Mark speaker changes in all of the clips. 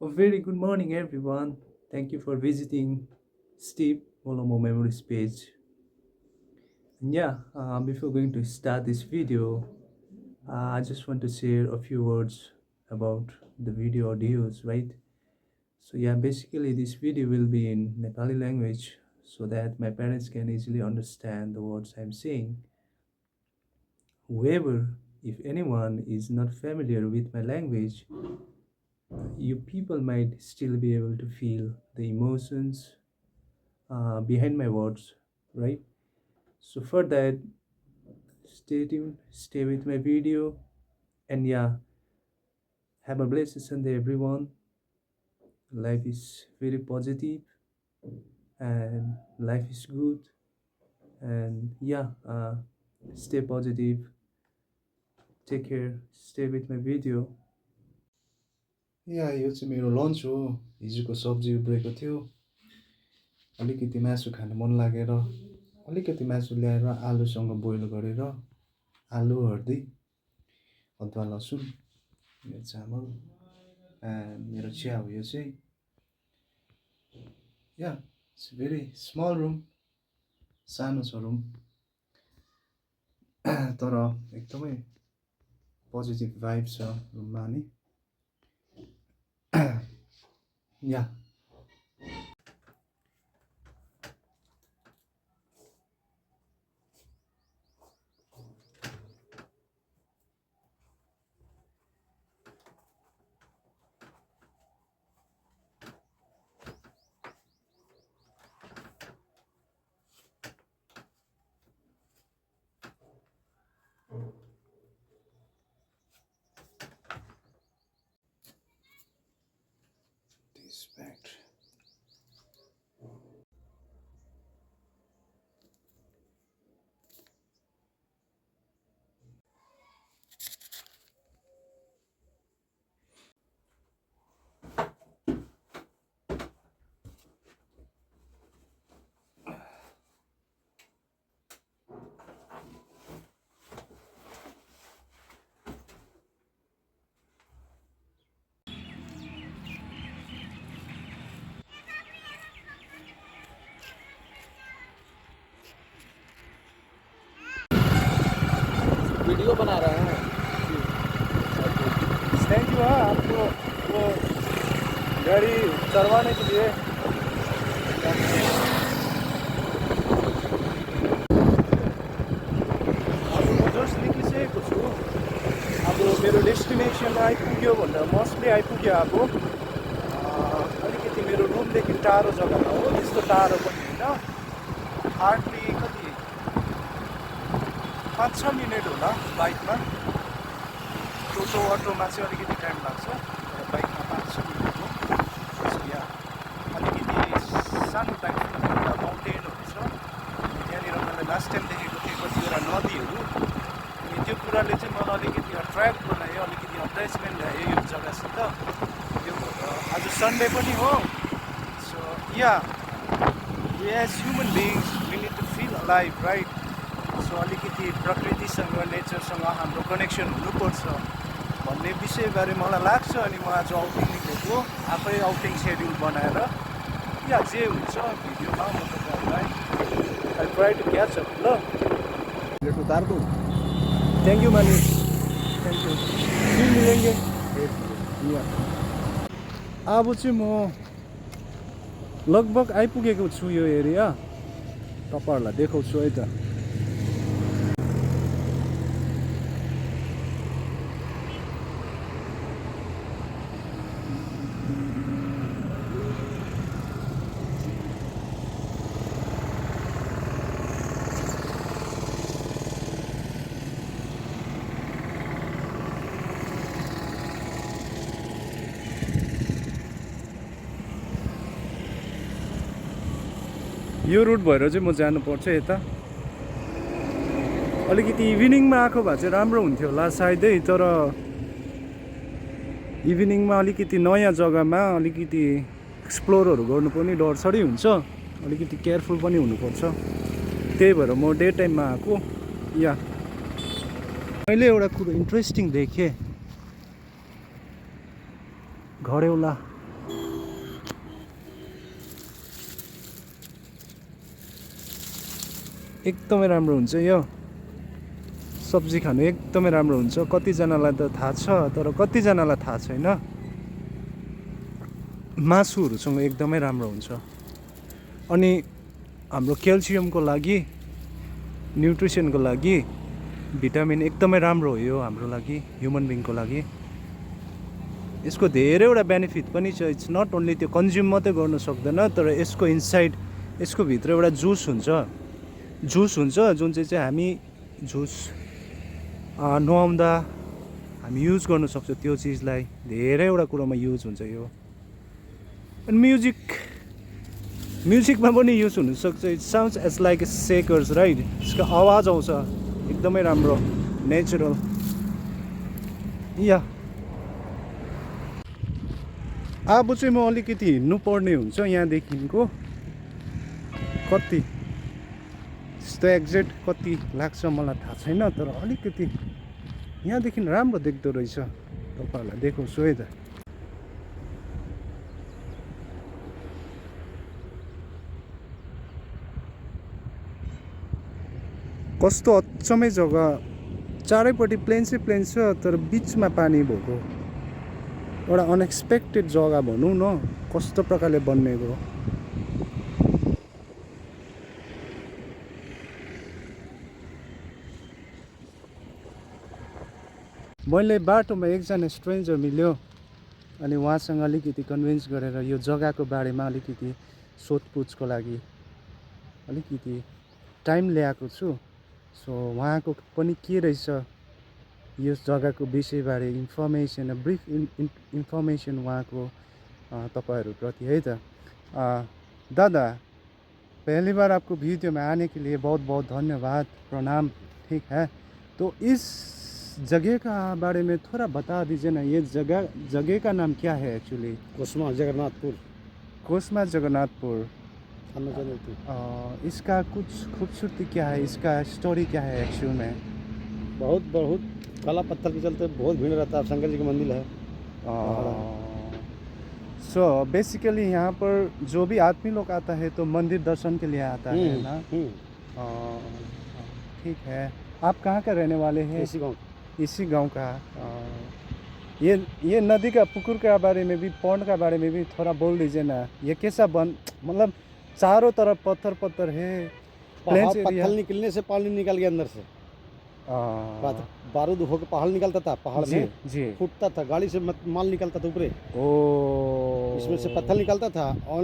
Speaker 1: A very good morning, everyone. Thank you for visiting Steve Molomo Memories page. And before going to start this video, I just want to share a few words about the video audios, right? So, basically, this video will be in Nepali language so that my parents can easily understand the words I'm saying. However, if anyone is not familiar with my language, you people might still be able to feel the emotions behind my words, right? So for that, stay tuned, stay with my video, and have a blessed Sunday, everyone. Life is very positive, and life is good, and stay positive. Take care. Stay with my video. यो चाहिँ मेरो lunch हो। हिजोको सब्जी उब्रेको थियो, अलिकति मासु खान मन लागेर अलिकति मासु ल्याएर आलुसँग बोइल गरेर आलु हर्दी अदुवा लसुन यो चामल मेरो चिया हो। यो चाहिँ इट्स भेरी स्मल रुम, सानो छ रुम तर एकदमै पोजिटिभ भाइब छ रुममा नि। या Respect.
Speaker 2: वीडियो बना रहे हैं।
Speaker 1: Thank you. आपको वो गाड़ी चलवाने के लिए अब म जस्ट निक्लिसकेको छु। अब मेरो डेस्टिनेसन आइपुग्यो भनेर मस्टली आइपुग्यो। अब अलिकति मेरो रुमदेखि टाढो जग्गामा हो, त्यस्तो टाढो पनि होइन, हार्डली कति 5-6 मिनट होला बाइकमा। टोटो अटोमा चाहिँ अलिकति टाइम लाग्छ, बाइकमा 5-6 मिनट हो। अलिकति सानो टाइम एउटा माउन्टेनहरू छ त्यहाँनिर। मैले लास्ट टाइम देखेको थिएँ कतिवटा नदीहरू, अनि त्यो कुराले चाहिँ मलाई अलिकति अट्र्याक्ट बनायो, अलिकति अट्याचमेन्ट ल्यायो यो जग्गासित। यो आज सन्डे पनि हो। So as human beings we need to feel alive, right? So अलिकति प्रकृतिसँग नेचरसँग हाम्रो कनेक्सन हुनुपर्छ भन्ने विषयबारे मलाई लाग्छ। अनि म आज आउटिङ निक्लेको, आफै आउटिङ सेड्युल बनाएर जे हुन्छ भिडियोमा म तपाईँहरूलाई I try to catch up. ल
Speaker 2: प्लेट उतार दूँ।
Speaker 1: थ्याङ्क यू मानिस, थ्याङ्क यू। फिर मिलेंगे। अब चाहिँ म लगभग आइपुगेको छु यो एरिया, तपाईँहरूलाई देखाउँछु है त। यो रुट भएर चाहिँ म जानुपर्छ यता। अलिकति इभिनिङमा आएको भए चाहिँ राम्रो हुन्थ्यो होला सायदै, तर इभिनिङमा अलिकति नयाँ जग्गामा अलिकति एक्सप्लोरहरू गर्नु पनि डरसरी हुन्छ, अलिकति केयरफुल पनि हुनुपर्छ। त्यही भएर म डे टाइममा आएको। मैले एउटा कुरो इन्ट्रेस्टिङ देखेँ, घरेउला एकदमै राम्रो हुन्छ यो सब्जी खानु एकदमै राम्रो हुन्छ कतिजनालाई त थाहा छ तर कतिजनालाई थाहा छैन मासुहरूसँग एकदमै राम्रो हुन्छ अनि हाम्रो क्याल्सियमको लागि न्युट्रिसनको लागि भिटामिन एकदमै राम्रो हो यो हाम्रो लागि ह्युमन बिङको लागि यसको धेरैवटा बेनिफिट पनि छ इट्स नट ओन्ली त्यो कन्ज्युम मात्रै गर्नु सक्दैन तर यसको इनसाइड यसको भित्र एउटा जुस हुन्छ जुन चाहिँ हामी जुस नुहाउँदा हामी युज गर्न सक्छौँ त्यो चिजलाई धेरैवटा कुरोमा युज हुन्छ यो अनि म्युजिकमा पनि युज हुनसक्छ it sounds as like a shakers right यसको आवाज आउँछ एकदमै राम्रो नेचुरल या अब चाहिँ म अलिकति हिँड्नु पर्ने हुन्छ यहाँदेखिको कति यस्तो एक्ज्याक्ट कति लाग्छ मलाई थाहा छैन तर अलिकति यहाँदेखि राम्रो देख्दो रहेछ तपाईँहरूलाई देखाउँछु है त कस्तो अचम्मै जग्गा चारैपट्टि प्लेन्सै प्लेन छ तर बिचमा पानी भएको एउटा अनएक्सपेक्टेड जग्गा भनौँ न कस्तो प्रकारले बनिएको मैले बाटोमा एकजना स्ट्रेन्जर मिल्यो अनि उहाँसँग अलिकति कन्भिन्स गरेर यो जग्गाको बारेमा अलिकति सोधपुछको लागि अलिकति टाइम ल्याएको छु सो उहाँको पनि के रहेछ यस जग्गाको विषयबारे इन्फर्मेसन ब्रिफ इन्फर्मेसन उहाँको तपाईँहरूप्रति है त दादा पहली बार आपको वीडियो में आने के लिए बहुत बहुत धन्यवाद प्रणाम ठीक है तो इस जगह का बारे में थोड़ा बता दीजिए ना ये जगह का नाम क्या है एक्चुअली
Speaker 2: कोस्मा जगन्नाथपुर
Speaker 1: कोस्मा जगन्नाथपुर
Speaker 2: बहुत
Speaker 1: इसका कुछ खूबसूरती क्या है इसका स्टोरी क्या है एक्चुअल में
Speaker 2: बहुत काला पत्थर के चलते बहुत भीड़ रहता है शंकर जी का मंदिर है
Speaker 1: सो बेसिकली यहाँ पर जो भी आदमी लोग आता है तो मंदिर दर्शन के लिए आता है ना ठीक है आप कहाँ का रहने वाले हैं इसी गांव का ये नदी का पुकुर के बारे में भी पौंड का बारे में भी थोड़ा बोल दीजिए ना ये कैसा मतलब चारों तरफ पत्थर है
Speaker 2: पत्थर निकलने से पानी निकल गया अंदर से बारूद होकर पहाड़ निकलता था पहाड़ में
Speaker 1: जी
Speaker 2: फूटता था गाड़ी से माल निकलता था ऊपर इसमें से पत्थर निकलता था और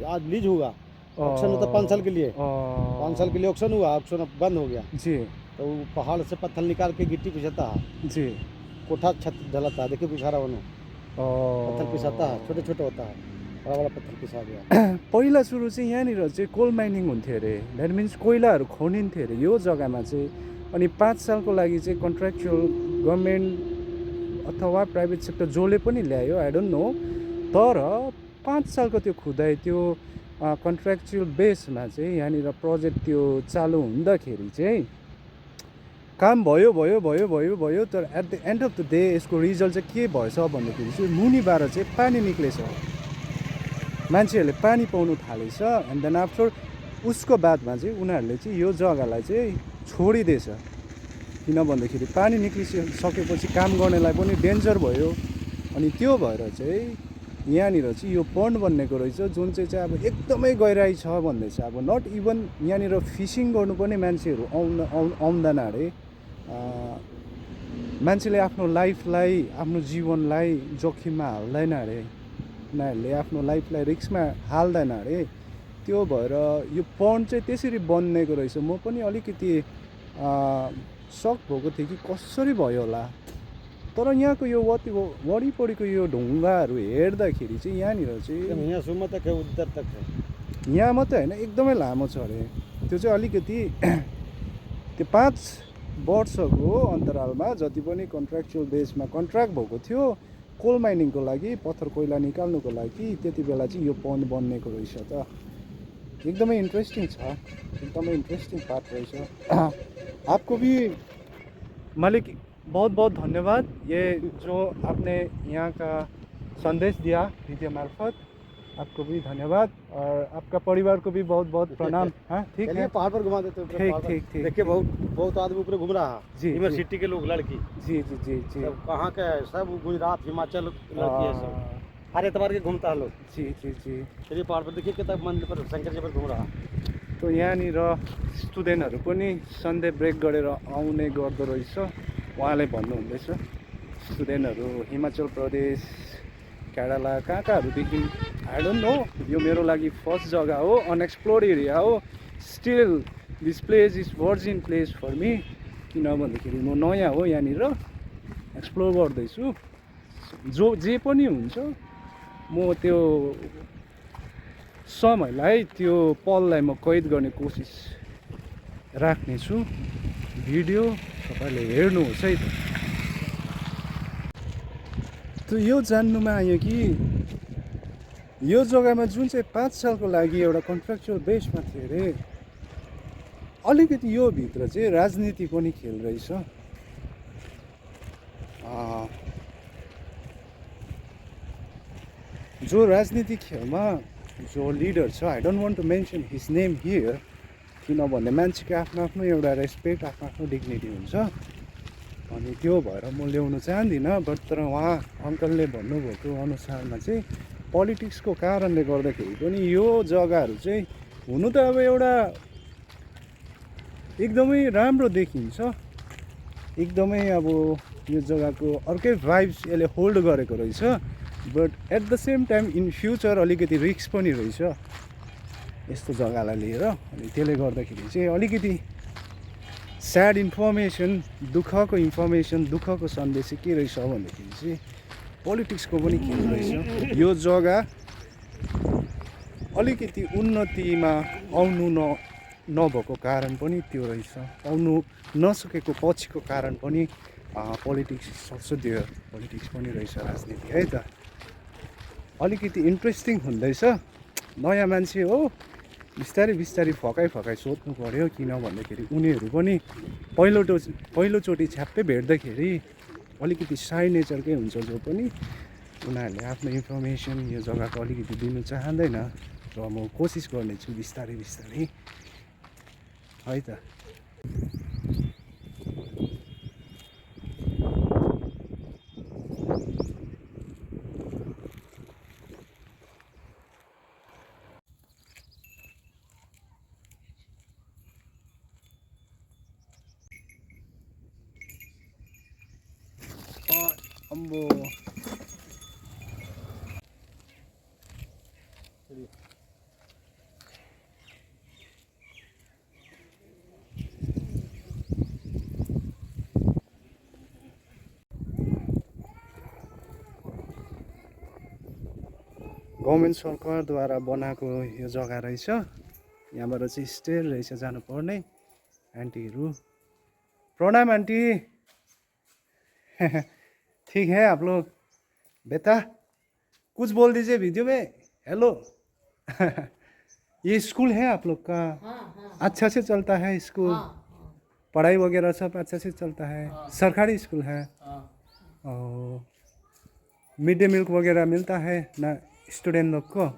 Speaker 2: आज लीज हुआ ऑक्शन होता 5 साल के लिए 5 साल के लिए ऑक्शन हुआ ऑक्शन अब बंद हो गया
Speaker 1: जी
Speaker 2: तो पहाड़ से पत्थर निकाल के गिट्टी पिसाता है
Speaker 1: जी
Speaker 2: कोठा छत ढलाता है देखिए पिसारा बनो पत्थर पिसाता है छोटे छोटे होता है बड़ा पत्थर पिसा गया
Speaker 1: पहिला सुरु चाहिँ यहाँनिर चाहिँ कोल माइनिङ हुन्थ्यो अरे द्याट मिन्स कोइलाहरू खनिन्थ्यो अरे यो जग्गामा चाहिँ अनि 5 सालको लागि चाहिँ कन्ट्र्याक्चुअल गभर्मेन्ट अथवा प्राइभेट सेक्टर जसले पनि ल्यायो आई डोन्ट नो तर 5 सालको त्यो खुदाइ त्यो कन्ट्र्याक्चुअल बेसमा चाहिँ यहाँनिर प्रोजेक्ट त्यो चालु हुँदाखेरि चाहिँ काम भयो तर at the end of the day यसको रिजल्ट चाहिँ के भएछ भन्दाखेरि चाहिँ मुनिबाट चाहिँ पानी निक्लेछ मान्छेहरूले पानी पाउनु थालेछ एन्ड देन आफ्टर उसको बादमा चाहिँ उनीहरूले चाहिँ यो जग्गालाई चाहिँ छोडिदिएछ किन भन्दाखेरि पानी निक्लिसकेपछि काम गर्नेलाई पनि डेन्जर भयो अनि त्यो भएर चाहिँ यहाँनिर चाहिँ यो पन्ड बन्नेको रहेछ जुन चाहिँ अब एकदमै गहिराई छ भन्दैछ अब नट इभन यहाँनिर फिसिङ गर्नु पनि मान्छेहरू आउँदैन अरे मान्छेले आफ्नो लाइफलाई आफ्नो जीवनलाई जोखिममा हाल्दैन अरे उनीहरूले आफ्नो लाइफलाई रिस्कमा हाल्दैन अरे त्यो भएर यो पन्ड चाहिँ त्यसरी बन्नेको रहेछ म पनि अलिकति सक भएको थिएँ कि कसरी भयो होला तर यहाँको यो वरिपरिको यो ढुङ्गाहरू हेर्दाखेरि चाहिँ यहाँनिर चाहिँ
Speaker 2: यहाँसम्म तक है उधर तक है
Speaker 1: यहाँ मात्रै होइन एकदमै लामो छ अरे त्यो चाहिँ अलिकति त्यो 5 वर्षको अन्तरालमा जति पनि कन्ट्र्याक्चुअल बेसमा कन्ट्र्याक्ट भएको थियो कोल माइनिङको लागि पत्थर कोइला निकाल्नुको लागि त्यति बेला चाहिँ यो पन्ड बन्नेको रहेछ त एकदमै इन्ट्रेस्टिङ छ एकदमै इन्ट्रेस्टिङ पार्ट रहेछ आपको भी मालिक बहुत बहुत धन्यवाद ये जो आपने यहाँ का संदेश दिया वीडियो मार्फत
Speaker 3: आपको भी धन्यवाद और आपका परिवार को भी बहुत बहुत प्रणाम। हाँ ठीक
Speaker 2: चलिए
Speaker 3: है,
Speaker 2: पहाड़ पर घुमा देते हैं, ऊपर
Speaker 3: ठीक
Speaker 2: पहाड़ पर।
Speaker 3: ठीक ठीक।
Speaker 2: देखिए बहुत बहुत आदमी ऊपर घूम रहा है,
Speaker 3: जी,
Speaker 2: यूनिवर्सिटी के लोग, लड़की
Speaker 3: जी जी जी जी।
Speaker 2: सब कहाँ के है, सब गुजरात हिमाचल लड़की है सब,
Speaker 3: हाँ,
Speaker 2: हर एतवार के घूमता है लोग।
Speaker 3: जी जी जी।
Speaker 2: चलिए पहाड़ पर देखिए कितना मंदिर पर शंकर जी पर घूम रहा है।
Speaker 3: तो यहाँनिर स्टुडेन्टहरू पनि सन्डे ब्रेक गरेर आउने गर्दो रहेछ, उहाँले भन्नुहुँदैछ। स्टुडेन्टहरू हिमाचल प्रदेश, केरला कहाँ कहाँहरूदेखि, आई डोन्ट नो, यो मेरो लागि फर्स्ट जग्गा हो, अनएक्सप्लोर्ड एरिया हो। Still this place is virgin place for me, किनभन्दाखेरि म नयाँ हो यहाँनिर, एक्सप्लोर गर्दैछु। जे पनि हुन्छ म त्यो समयलाई, त्यो पललाई म कैद गर्ने कोसिस राख्नेछु। भिडियो तपाईँले हेर्नुहोस् है त। त यो जान्नुमा आयो कि यो जग्गामा जुन चाहिँ 5 सालको लागि एउटा कन्ट्र्याक्चुअल बेसमा थियो अरे, अलिकति यो भित्र चाहिँ राजनीति पनि खेल रहेछ। जो राजनीतिक खेलमा जो लिडर छ, I don't want to mention his name here, किनभने मान्छेको आफ्नो आफ्नो एउटा रेस्पेक्ट, आफ्नो आफ्नो डिग्निटी हुन्छ, अनि त्यो भएर म ल्याउनु चाहदिनँ। बट तर उहाँ अङ्कलले भन्नुभएको अनुसारमा चाहिँ पोलिटिक्सको कारणले गर्दाखेरि पनि यो जग्गाहरू चाहिँ हुनु त अब एउटा एकदमै राम्रो देखिन्छ, एकदमै अब यो जग्गाको अर्कै भाइब्स यसले होल्ड गरेको रहेछ। But at the same time in future अलिकति रिस्क पनि रहेछ यस्तो जग्गालाई लिएर। अनि त्यसले गर्दाखेरि चाहिँ अलिकति स्याड इन्फर्मेसन, दुःखको इन्फर्मेसन, दुःखको सन्देश चाहिँ के रहेछ भन्दाखेरि चाहिँ पोलिटिक्सको पनि खेल रहेछ। यो जग्गा अलिकति उन्नतिमा आउनु नभएको कारण पनि त्यो रहेछ, आउनु नसकेको पछिको कारण पनि पोलिटिक्स संसदीय पोलिटिक्स पनि रहेछ, राजनीति है त। अलिकति इन्ट्रेस्टिङ हुँदैछ, नयाँ मान्छे हो, बिस्तारै बिस्तारै फकाइ सोध्नु पऱ्यो, किन भन्दाखेरि उनीहरू पनि पहिलोचोटि छ्याप्पै भेट्दाखेरि अलिकति साई नेचरकै हुन्छ, जो पनि उनीहरूले आफ्नो इन्फर्मेसन यो जग्गाको अलिकति दिनु चाहँदैन, र म कोसिस गर्नेछु बिस्तारै बिस्तारै है त। अम्बो गभर्मेन्ट सरकारद्वारा बनाएको यो जग्गा रहेछ। यहाँबाट चाहिँ स्टेयर रहेछ जानुपर्ने। आन्टीहरू प्रणाम आन्टी। ठीक है आप लोग, बेटा कुछ बोल दीजिए वीडियो में, हेलो। ये स्कूल है आप लोग का? अच्छा से चलता है स्कूल? पढ़ाई वगैरह सब अच्छा से चलता है? सरकारी स्कूल है? और मिड डे मील वगैरह मिलता है ना स्टूडेंट लोग को?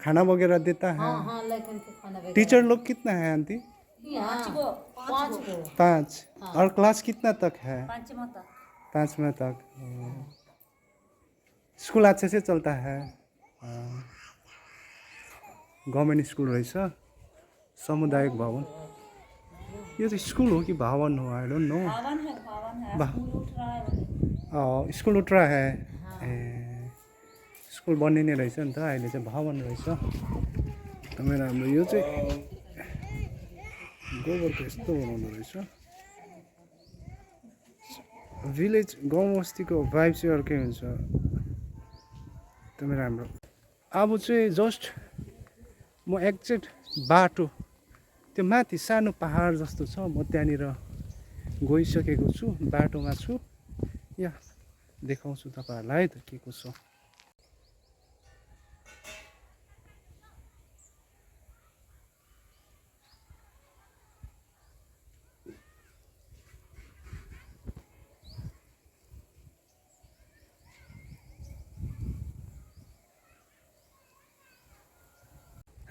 Speaker 3: खाना वगैरह देता है? टीचर लोग कितना है आंटी? 5। और क्लास कितना तक है? 5वां तक। स्कूल अच्छे से चलता है? गभर्मेन्ट स्कुल रहेछ, सामुदायिक भवन। यो चाहिँ स्कुल हो कि भवन हो, आई डोन्ट नो। स्कुल उठ रहा है। ए स्कुल बनिने रहेछ नि त, अहिले चाहिँ भवन रहेछ। एकदमै राम्रो। यो चाहिँ गोबरको यस्तो बनाउनु रहेछ। भिलेज गाउँ बस्तीको भाइब चाहिँ अर्कै हुन्छ, एकदमै राम्रो। अब चाहिँ जस्ट म एक्ज्याक्ट बाटो, त्यो माथि सानो पहाड जस्तो छ, म त्यहाँनिर गइसकेको छु, बाटोमा छु। यहाँ देखाउँछु तपाईँहरूलाई त के कसो।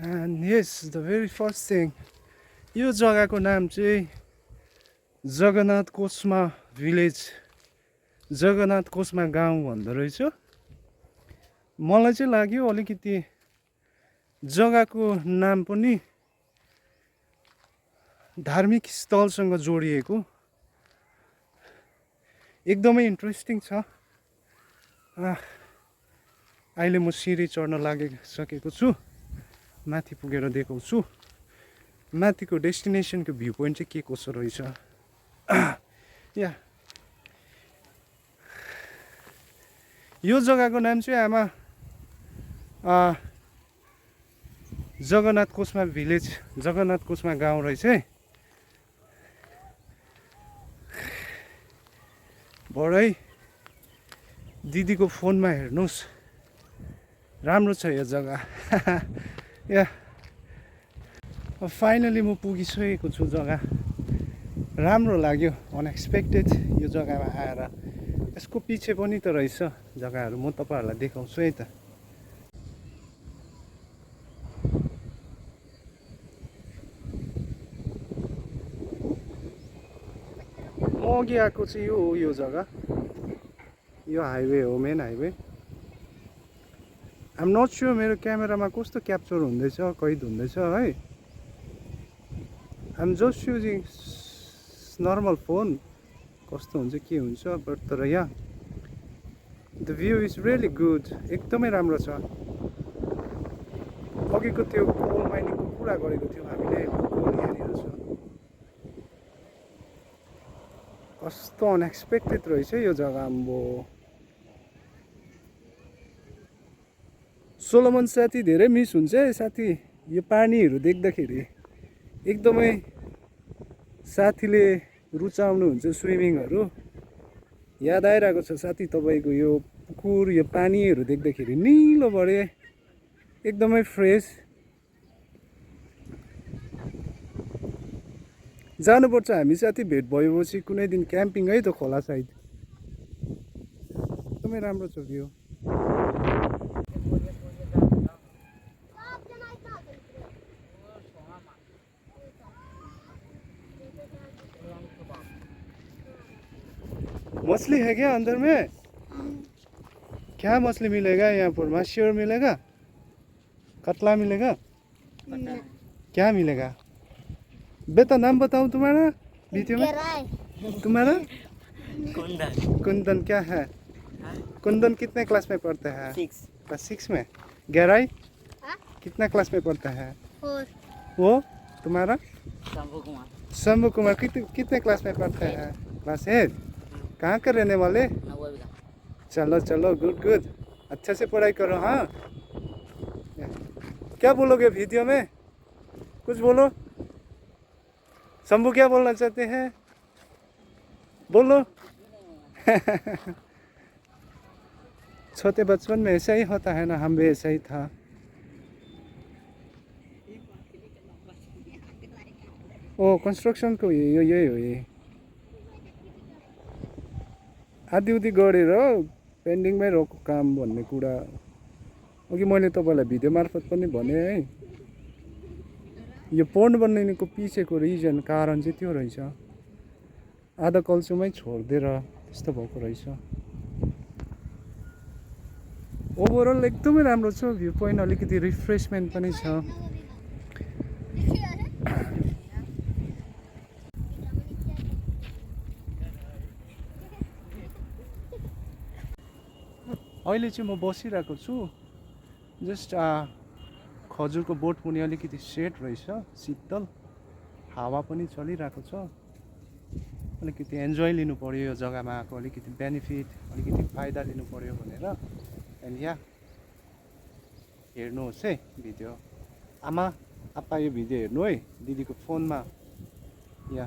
Speaker 3: And yes the very first thing, यो जग्गाको नाम चाहिँ जगन्नाथ कोस्मा भिलेज, जगन्नाथ कोस्मा गाउँ भन्दो रहेछ। मलाई चाहिँ लाग्यो अलिकति जग्गाको नाम पनि धार्मिक स्थलसँग जोडिएको, एकदमै इन्ट्रेस्टिङ छ। अहिले म सिँढी चढ्न लागिसकेको छु, माथि पुगेर देखाउँछु माथिको डेस्टिनेसनको भ्यू पोइन्ट चाहिँ के कसो रहेछ। या यो जग्गाको नाम चाहिँ आमा जगन्नाथ कोस्मा भिलेज, जगन्नाथ कोस्मा गाउँ रहेछ है। भरै दिदीको फोनमा हेर्नुहोस्, राम्रो छ यो जग्गा। या फाइनली म पुगिसकेको छु जग्गा, राम्रो लाग्यो, अनएक्सपेक्टेड यो जग्गामा आएर। यसको पछि पनि त रहेछ जग्गाहरू, म तपाईँहरूलाई देखाउँछु है त। म अघि आएको चाहिँ यो जग्गा, यो हाइवे हो, main highway. I'm not sure मेरो क्यामेरामा कस्तो क्याप्चर हुँदैछ, कैद हुँदैछ है। I'm just using normal phone, कस्तो हुन्छ के हुन्छ, बट तर यहाँ the view is really good, एकदमै राम्रो छ। अघिको त्यो कोल माइनिङको कुरा गरेको थियौँ हामीले, कोल यहाँनिर छ। कस्तो अनएक्सपेक्टेड रहेछ यो जग्गा। आम्बो सोलोमन साथी धेरै मिस हुन्छ है साथी, यो पानीहरू देख्दाखेरि एकदमै साथीले रुचाउनुहुन्छ स्विमिङहरू, याद आइरहेको छ साथी तपाईँको यो पुकुर, यो पानीहरू देख्दाखेरि निलो भरे एकदमै फ्रेस। जानुपर्छ हामी साथी, भेट भएपछि कुनै दिन क्याम्पिङ है त खोला साइड, एकदमै राम्रो छ भ्यू। मछली है क्या अंदर में? क्या मछली मिलेगा यहाँ पर? माशियोर मिलेगा, कतला मिलेगा, क्या मिलेगा? बेटा नाम बताओ तुम्हारा वीडियो में। तुम्हारा कुंदन क्या है? कुंदन कितने क्लास में पढ़ता है? क्लास 6 में। गहराई कितना क्लास में पढ़ता है?
Speaker 4: 4।
Speaker 3: वो तुम्हारा? शंभू कुमार कितने क्लास में पढ़ता है? क्लास 8। कहाँ के रहने वाले? चलो चलो, गुड गुड, अच्छे से पढ़ाई करो। हाँ, क्या बोलोगे वीडियो में? कुछ बोलो। शंभू क्या बोलना चाहते हैं? बोलो। छोटे बचपन में ऐसा ही होता है ना, हम भी ऐसा ही था। ओ कंस्ट्रक्शन को यही हो, ये आधी उधी गरेर पेन्डिङमै रहेको काम भन्ने कुरा अघि मैले तपाईँलाई भिडियो मार्फत पनि भने है। यो पोन्ड बनिनुको पछिको रिजन, कारण चाहिँ त्यो रहेछ, आधा कल्चोमै छोडिदिएर त्यस्तो भएको रहेछ। ओभरअल एकदमै राम्रो छ भ्यू पोइन्ट, अलिकति रिफ्रेसमेन्ट पनि छ। अहिले चाहिँ म बसिरहेको छु जस्ट खजुरको बोट मुनि, अलिकति सेट रहेछ, शीतल हावा पनि चलिरहेको छ। अलिकति एन्जोय लिनु पर्यो यो जग्गामा आएको, अलिकति बेनिफिट, अलिकति फाइदा लिनु पर्यो भनेर। एन्ड या हेर्नुहोस् है भिडियो, आमा आपा यो भिडियो हेर्नु है, दिदीको फोनमा। या